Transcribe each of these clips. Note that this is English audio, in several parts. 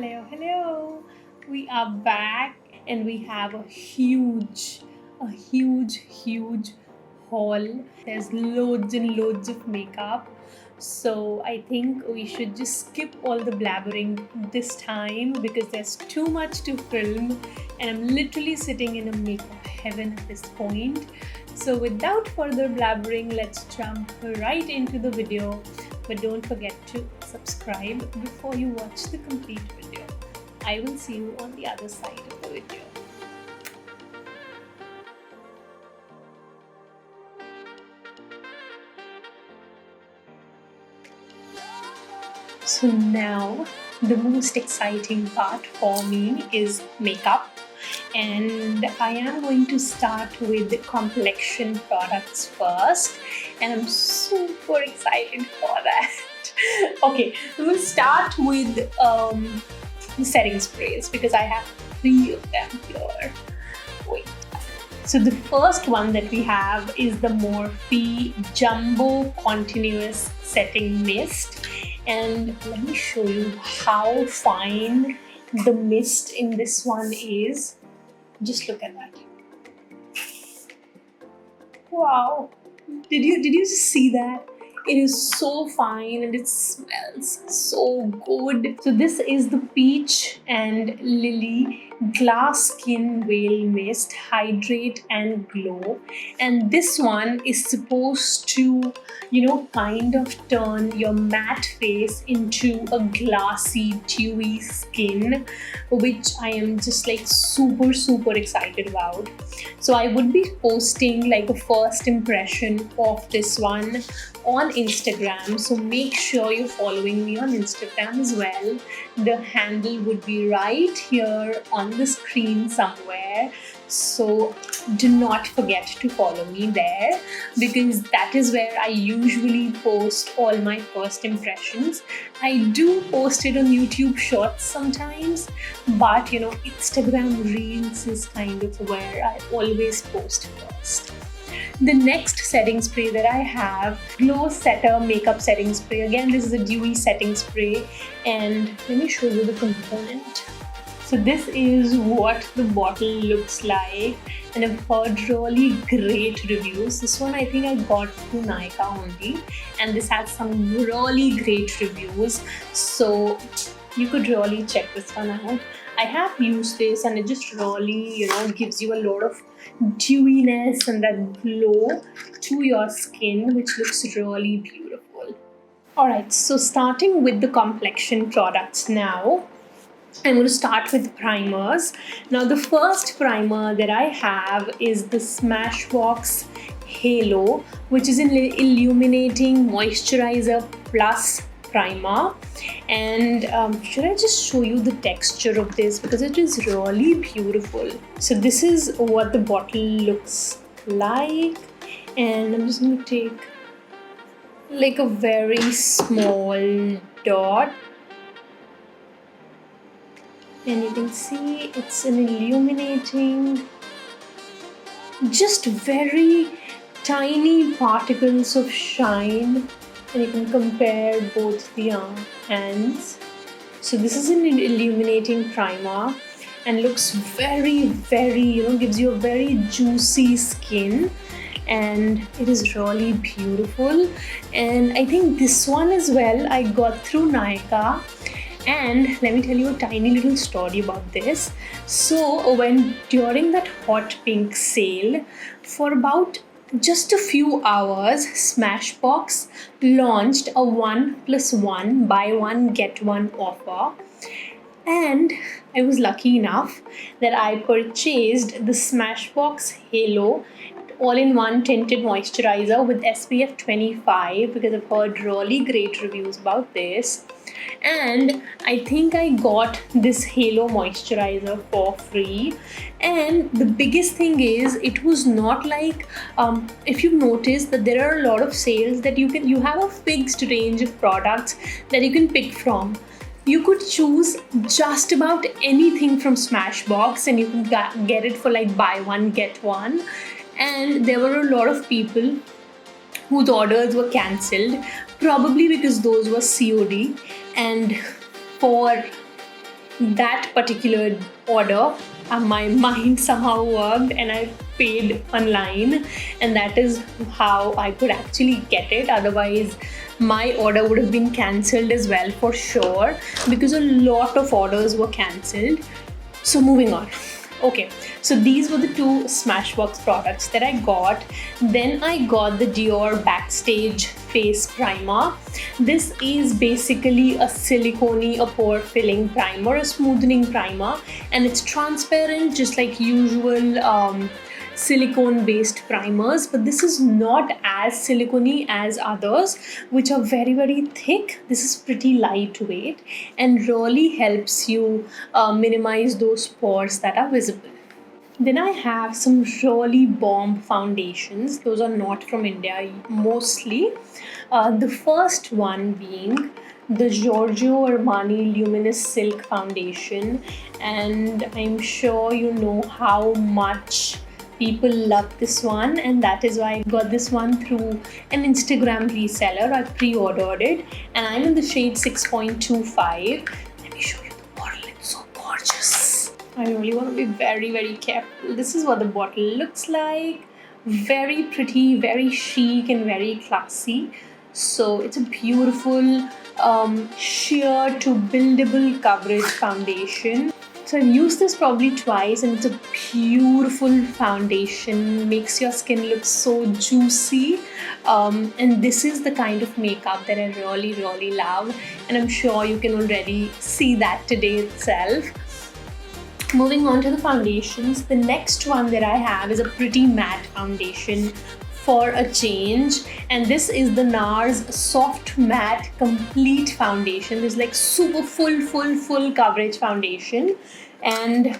Hello. We are back and we have a huge haul. There's loads and loads of makeup. So I think we should just skip all the blabbering this time because there's too much to film and I'm literally sitting in a makeup heaven at this point. So without further blabbering, let's jump right into the video. But don't forget to subscribe before you watch the complete video. I will see you on the other side of the video. So now the most exciting part for me is makeup. And I am going to start with the complexion products first, and I'm super excited for that. Okay, we'll start with the setting sprays because I have 3 of them here. Wait. So the first one that we have is the Morphe Jumbo Continuous Setting Mist, and let me show you how fine the mist in this one is. Just look at that. Wow. Did you just see that? It is so fine and it smells so good. So this is the Peach and Lily Glass Skin Veil Mist Hydrate and Glow. And this one is supposed to, kind of turn your matte face into a glassy, dewy skin, which I am just like super excited about. So I would be posting like a first impression of this one on Instagram, so make sure you're following me on Instagram as well. The handle would be right here on the screen somewhere, so do not forget to follow me there because that is where I usually post all my first impressions. I do post it on YouTube Shorts sometimes, but Instagram Reels is kind of where I always post first. The next setting spray that I have, GlowSetter Makeup Setting Spray. Again, this is a dewy setting spray, and let me show you the component. So this is what the bottle looks like, and I've heard really great reviews. This one I think I got through KANNIKKA only, and this has some really great reviews, so you could really check this one out. I have used this and it just really, gives you a lot of dewiness and that glow to your skin, which looks really beautiful. Alright, so starting with the complexion products now. I'm going to start with primers. Now the first primer that I have is the Smashbox Halo, which is an illuminating moisturizer plus primer. And should I just show you the texture of this because it is really beautiful. So this is what the bottle looks like, and I'm just going to take like a very small dot, and you can see it's an illuminating, just very tiny particles of shine. And you can compare both the hands. So this is an illuminating primer and looks very, gives you a very juicy skin, and it is really beautiful. And I think this one as well I got through KANNIKKA. And let me tell you a tiny little story about this. So during that hot pink sale, for about just a few hours, Smashbox launched a 1+1 buy one get one offer, and I was lucky enough that I purchased the Smashbox Halo all-in-one tinted moisturizer with SPF 25 because I've heard really great reviews about this. And I think I got this Halo moisturizer for free. And the biggest thing is, it was not like, if you've noticed that there are a lot of sales that you have a fixed range of products that you can pick from. You could choose just about anything from Smashbox and you can get it for like buy one get one. And there were a lot of people whose orders were cancelled, probably because those were COD. And for that particular order, my mind somehow worked and I paid online, and that is how I could actually get it. Otherwise, my order would have been cancelled as well for sure, because a lot of orders were cancelled. So moving on. Okay, so these were the two Smashbox products that I got. Then I got the Dior Backstage Face Primer. This is basically a silicone, a pore filling primer, a smoothening primer, and it's transparent just like usual silicone based primers, but this is not as silicone as others, which are very, very thick. This is pretty lightweight and really helps you minimize those pores that are visible. Then I have some really bomb foundations. Those are not from India mostly. The first one being the Giorgio Armani Luminous Silk Foundation, and I'm sure you know how much people love this one, and that is why I got this one through an Instagram reseller. I pre-ordered it and I'm in the shade 6.25. Let me show you the bottle, it's so gorgeous. I really want to be very, very careful. This is what the bottle looks like. Very pretty, very chic and very classy. So it's a beautiful sheer to buildable coverage foundation. So I've used this probably twice, and it's a beautiful foundation, makes your skin look so juicy, and this is the kind of makeup that I really, really love, and I'm sure you can already see that today itself. Moving on to the foundations, the next one that I have is a pretty matte foundation for a change, and this is the NARS Soft Matte Complete Foundation. This is like super full coverage foundation, and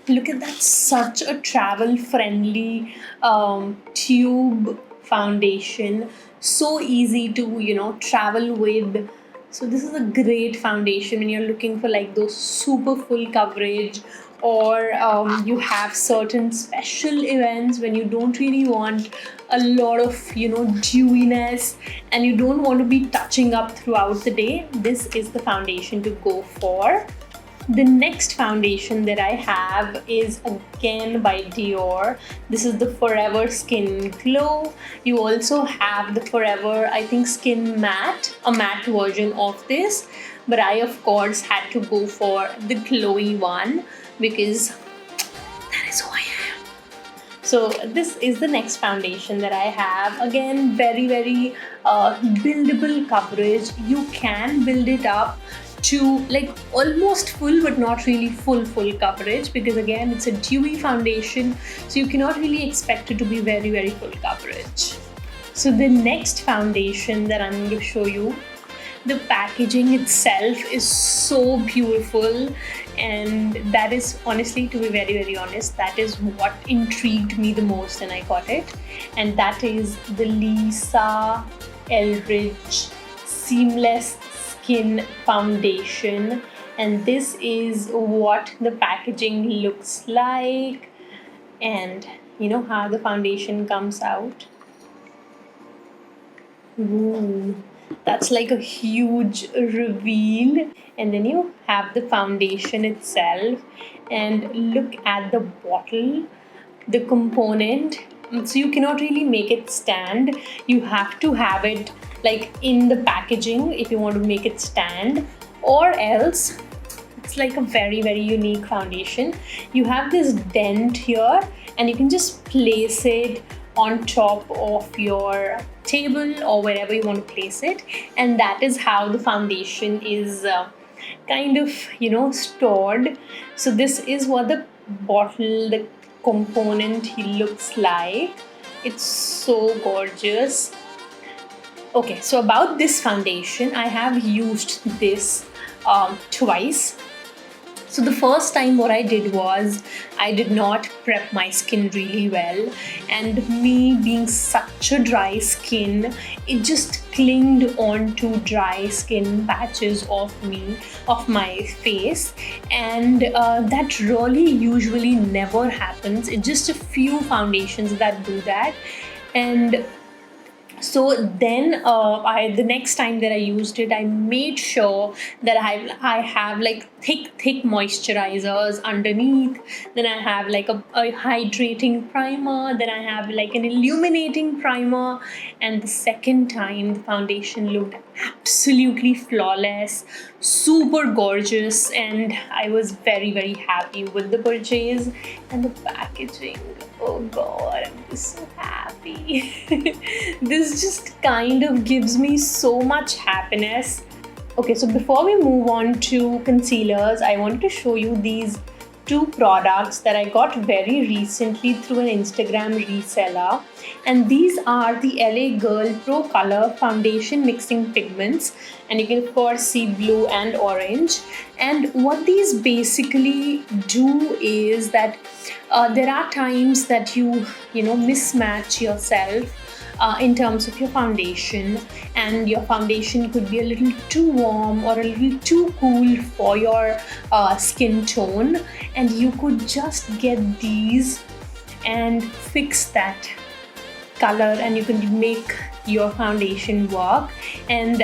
look at that, such a travel friendly tube foundation, so easy to travel with. So this is a great foundation when you're looking for like those super full coverage, or you have certain special events when you don't really want a lot of dewiness and you don't want to be touching up throughout the day. This is the foundation to go for. The next foundation that I have is again by Dior. This is the Forever Skin Glow. You also have the Forever, I think, Skin Matte, a matte version of this, but I of course had to go for the glowy one because that is who I am. So this is the next foundation that I have. Again, very, very buildable coverage. You can build it up to like almost full, but not really full coverage, because again it's a dewy foundation, so you cannot really expect it to be very, very full coverage. So the next foundation that I'm going to show you, the packaging itself is so beautiful, and that is honestly, to be very, very honest, that is what intrigued me the most and I got it, and that is the Lisa Eldridge Seamless Skin Foundation, and this is what the packaging looks like, and you know how the foundation comes out. Ooh, that's like a huge reveal. And then you have the foundation itself, and look at the bottle, the component. So you cannot really make it stand. You have to have it like in the packaging if you want to make it stand, or else it's like a very, very unique foundation. You have this dent here and you can just place it on top of your table or wherever you want to place it, and that is how the foundation is kind of stored. So this is what the bottle, the component looks like. It's so gorgeous. Okay, so about this foundation, I have used this twice. So the first time what I did was I did not prep my skin really well, and me being such a dry skin, it just clinged onto dry skin patches of my face, and that really usually never happens. It's just a few foundations that do that, and So then the next time that I used it, I made sure that I have like thick moisturizers underneath. Then I have like a hydrating primer. Then I have like an illuminating primer. And the second time, the foundation looked absolutely flawless, super gorgeous, and I was very happy with the purchase. And the packaging, oh god, I'm just so happy. This just kind of gives me so much happiness. Okay, so before we move on to concealers, I wanted to show you these two products that I got very recently through an Instagram reseller. And these are the LA Girl Pro Color Foundation Mixing Pigments. And you can of course see blue and orange. And what these basically do is that there are times that you mismatch yourself in terms of your foundation, and your foundation could be a little too warm or a little too cool for your skin tone, and you could just get these and fix that color, and you can make your foundation work. And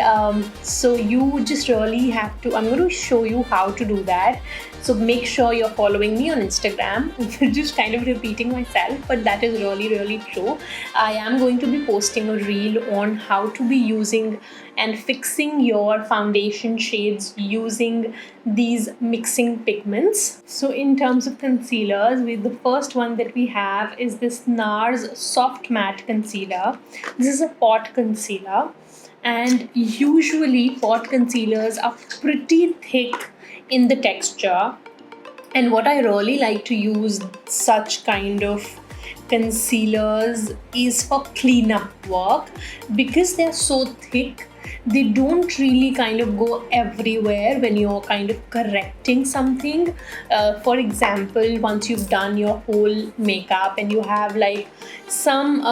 so you just really have to, I'm going to show you how to do that. So make sure you're following me on Instagram. Just kind of repeating myself, but that is really true. I am going to be posting a reel on how to be using and fixing your foundation shades using these mixing pigments. So in terms of concealers, the first one that we have is this NARS Soft Matte Concealer. This is a pot concealer, and usually pot concealers are pretty thick in the texture, and what I really like to use such kind of concealers is for cleanup work, because they're so thick. They don't really kind of go everywhere when you're kind of correcting something. For example, once you've done your whole makeup and you have like some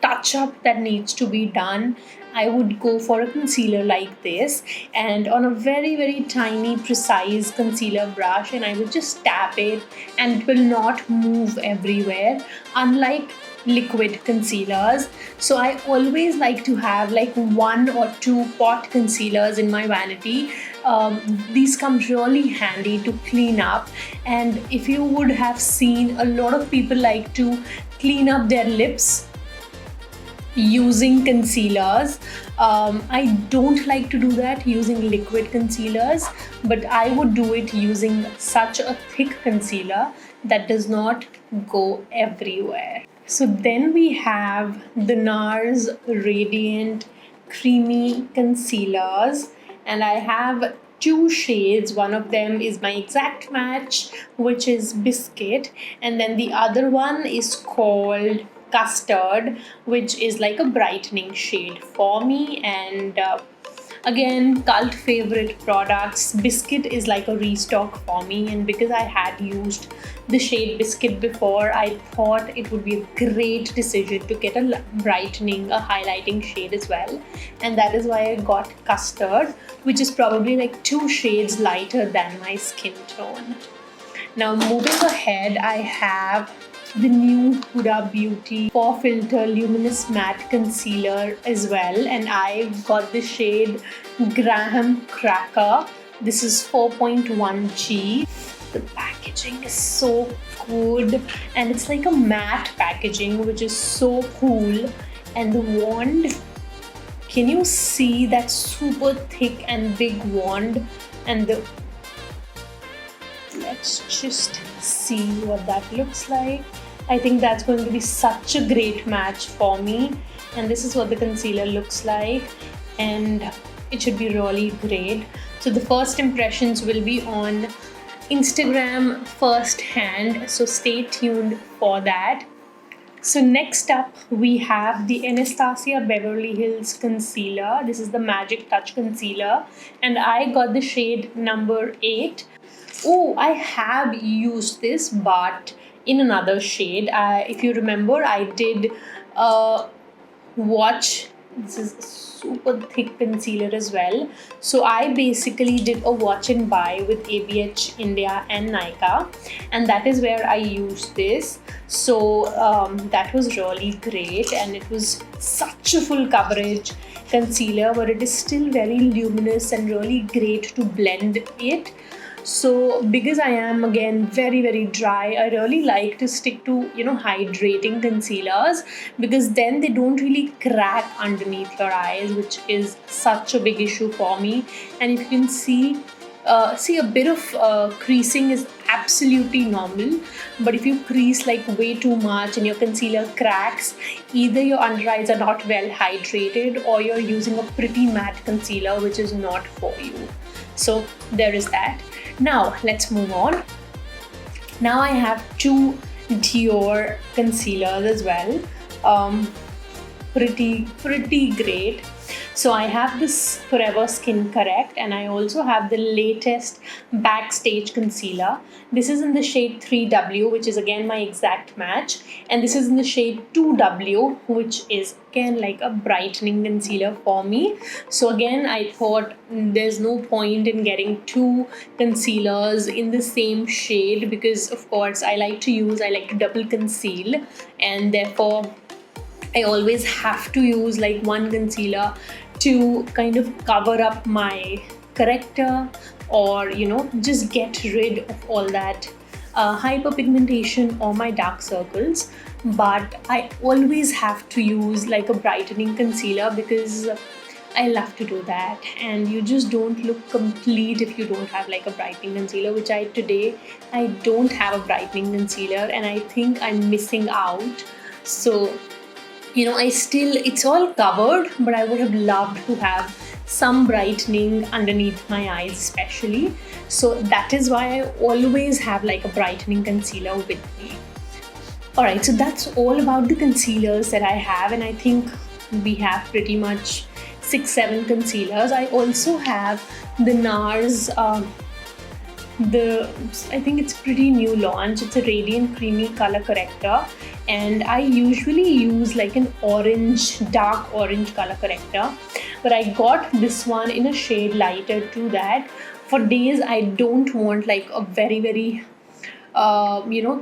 touch up that needs to be done, I would go for a concealer like this, and on a very tiny precise concealer brush, and I would just tap it and it will not move everywhere, unlike liquid concealers. So I always like to have like 1 or 2 pot concealers in my vanity. These come really handy to clean up, and if you would have seen, a lot of people like to clean up their lips using concealers. I don't like to do that using liquid concealers, but I would do it using such a thick concealer that does not go everywhere. So then we have the NARS Radiant Creamy Concealers, and I have 2 shades. One of them is my exact match, which is Biscuit, and then the other one is called Custard, which is like a brightening shade for me. And again, cult favorite products. Biscuit is like a restock for me, and because I had used the shade Biscuit before, I thought it would be a great decision to get a brightening, a highlighting shade as well, and that is why I got Custard, which is probably like 2 shades lighter than my skin tone. Now moving ahead, I have the new Huda Beauty Pore Filter Luminous Matte Concealer as well, and I got the shade Graham Cracker. This is 4.1G. The packaging is so good, and it's like a matte packaging, which is so cool. And the wand, can you see that super thick and big wand? And let's just see what that looks like. I think that's going to be such a great match for me, and this is what the concealer looks like, and it should be really great. So the first impressions will be on Instagram firsthand, so stay tuned for that. So next up we have the Anastasia Beverly Hills Concealer. This is the Magic Touch Concealer, and I got the shade number 8. Oh, I have used this, but in another shade. If you remember, I did watch This is a super thick concealer as well. So I basically did a watch and buy with ABH India and Nykaa, and that is where I used this. So that was really great, and it was such a full coverage concealer, but it is still very luminous and really great to blend it. So because I am again very dry, I really like to stick to, you know, hydrating concealers, because then they don't really crack underneath your eyes, which is such a big issue for me. And if you can see a bit of creasing is absolutely normal, but if you crease like way too much and your concealer cracks, either your under eyes are not well hydrated or you're using a pretty matte concealer, which is not for you. So there is that. Now let's move on. Now I have two Dior concealers as well. Pretty great. So I have this Forever Skin Correct, and I also have the latest Backstage concealer. This is in the shade 3W, which is again my exact match, and this is in the shade 2W, which is again like a brightening concealer for me. So again, I thought there's no point in getting two concealers in the same shade, because of course I like to double conceal, and therefore I always have to use like one concealer to kind of cover up my corrector, or, you know, just get rid of all that hyperpigmentation or my dark circles. But I always have to use like a brightening concealer, because I love to do that, and you just don't look complete if you don't have like a brightening concealer, which today I don't have a brightening concealer, and I think I'm missing out. So, you know, it's all covered, but I would have loved to have some brightening underneath my eyes especially. So that is why I always have like a brightening concealer with me. Alright, so that's all about the concealers that I have, and I think we have pretty much 6-7 concealers. I also have the NARS, I think it's pretty new launch. It's a Radiant Creamy Color Corrector, and I usually use like an dark orange color corrector, but I got this one in a shade lighter to that. For days I don't want like a very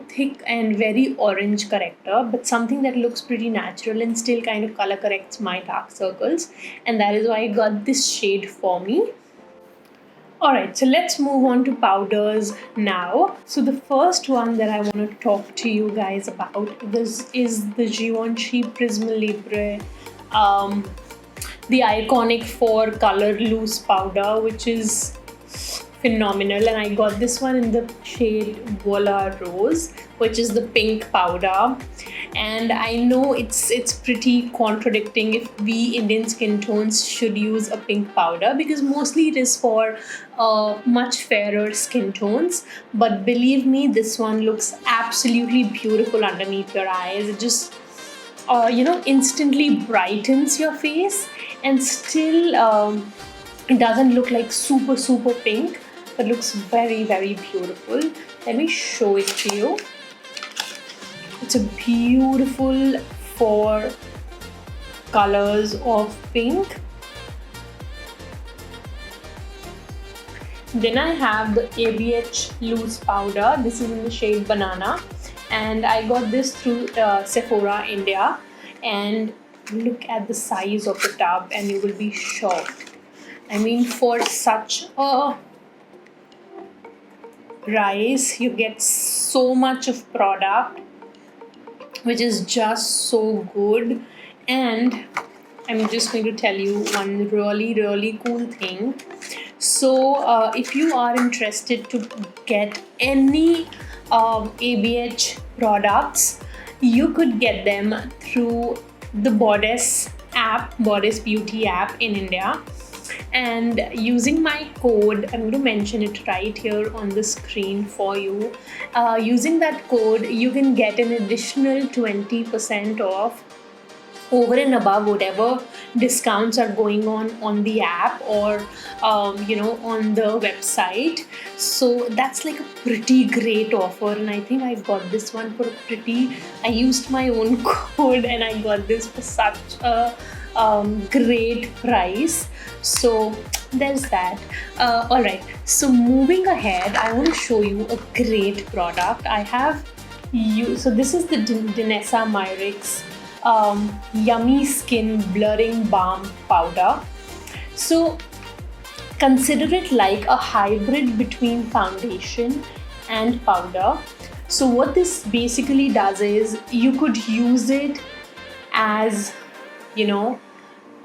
thick and very orange corrector, but something that looks pretty natural and still kind of color corrects my dark circles, and that is why I got this shade for me. Alright, so let's move on to powders now. So the first one that I want to talk to you guys about is the Givenchy Prisme Libre, the iconic 4-color loose powder, which is phenomenal. And I got this one in the shade Voile Rose, which is the pink powder. And I know it's pretty contradicting if we Indian skin tones should use a pink powder, because mostly it is for much fairer skin tones. But believe me, this one looks absolutely beautiful underneath your eyes. It just instantly brightens your face, and still it doesn't look like super pink, but looks very beautiful. Let me show it to you. It's a beautiful 4 colors of pink. Then I have the ABH loose powder. This is in the shade Banana, and I got this through Sephora India. And look at the size of the tub and you will be shocked. I mean, for such a price, you get so much of product, which is just so good. And I'm just going to tell you one really cool thing. So if you are interested to get any ABH products, you could get them through the Bodice app, Bodice Beauty app in India. And using my code, I'm going to mention it right here on the screen for you. Using that code, you can get an additional 20% off over and above whatever discounts are going on the app or on the website. So that's like a pretty great offer, and I think I got this one for I used my own code and I got this for such a great price. So there's that. Alright, so moving ahead, I want to show you a great product. I have so this is the Danessa Myricks Yummy Skin Blurring Balm Powder. So consider it like a hybrid between foundation and powder. So what this basically does is you could use it as, you know,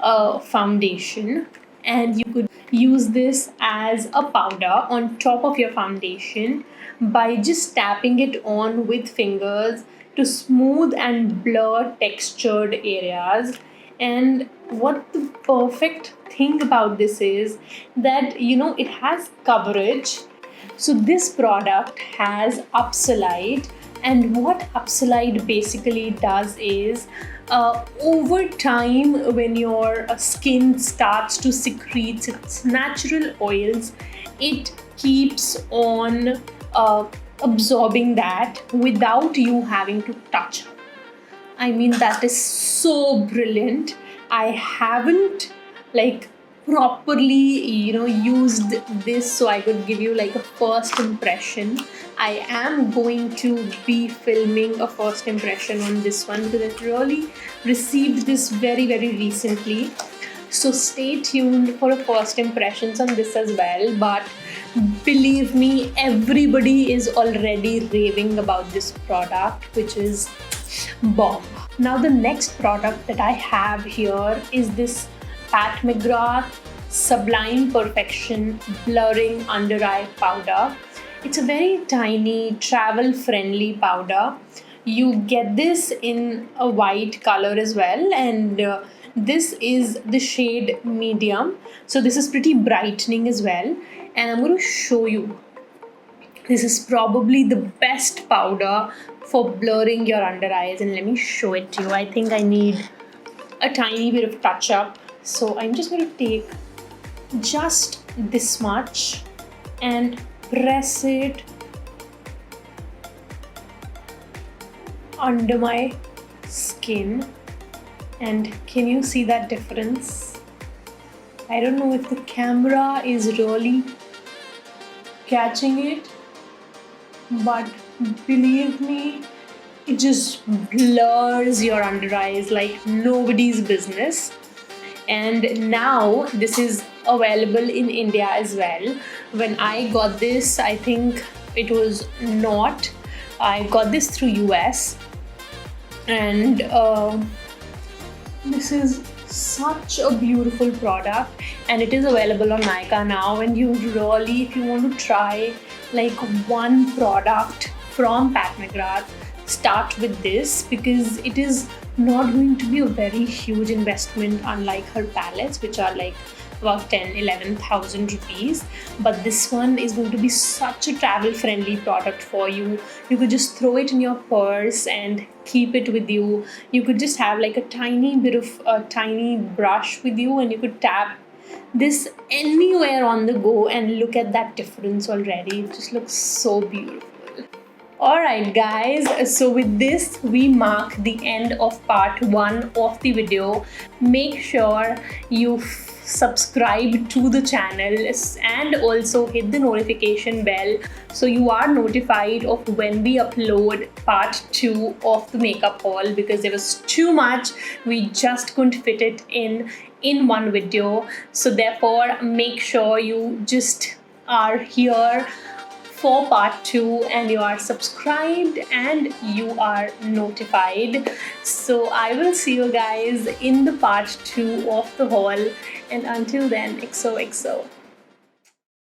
a foundation, and you could use this as a powder on top of your foundation by just tapping it on with fingers to smooth and blur textured areas. And what the perfect thing about this is that, you know, it has coverage. So this product has Upsolite, and what Upsolite basically does is over time, when your skin starts to secrete its natural oils, it keeps on absorbing that without you having to touch. I mean, that is so brilliant. I haven't like properly, you know, used this so I could give you like a first impression. I am going to be filming a first impression on this one because I really received this very recently. So stay tuned for a first impressions on this as well. But believe me, everybody is already raving about this product, which is bomb. Now the next product that I have here is this Pat McGrath Sublime Perfection Blurring Under Eye Powder. It's a very tiny travel friendly powder. You get this in a white color as well, and this is the shade medium. So this is pretty brightening as well, and I'm going to show you. This is probably the best powder for blurring your under eyes, and let me show it to you. I think I need a tiny bit of touch up. So I'm just going to take just this much and press it under my skin. And can you see that difference? I don't know if the camera is really catching it, but believe me, it just blurs your under eyes like nobody's business. And now this is available in India as well. When I got this, I think it was not. I got this through US, and this is such a beautiful product, and it is available on Nykaa now. And you really, if you want to try like one product from Pat McGrath, start with this, because it is not going to be a very huge investment unlike her palettes, which are like about 10,000-11,000 rupees. But this one is going to be such a travel friendly product for you. You could just throw it in your purse and keep it with you. You could just have like a tiny bit of a tiny brush with you, and you could tap this anywhere on the go, and look at that difference already. It just looks so beautiful. Alright guys, so with this we mark the end of part 1 of the video. Make sure you subscribe to the channel and also hit the notification bell so you are notified of when we upload part 2 of the makeup haul, because there was too much. We just couldn't fit it in one video. So therefore make sure you just are here for part 2 and you are subscribed and you are notified. So I will see you guys in the part 2 of the haul, and until then, XOXO.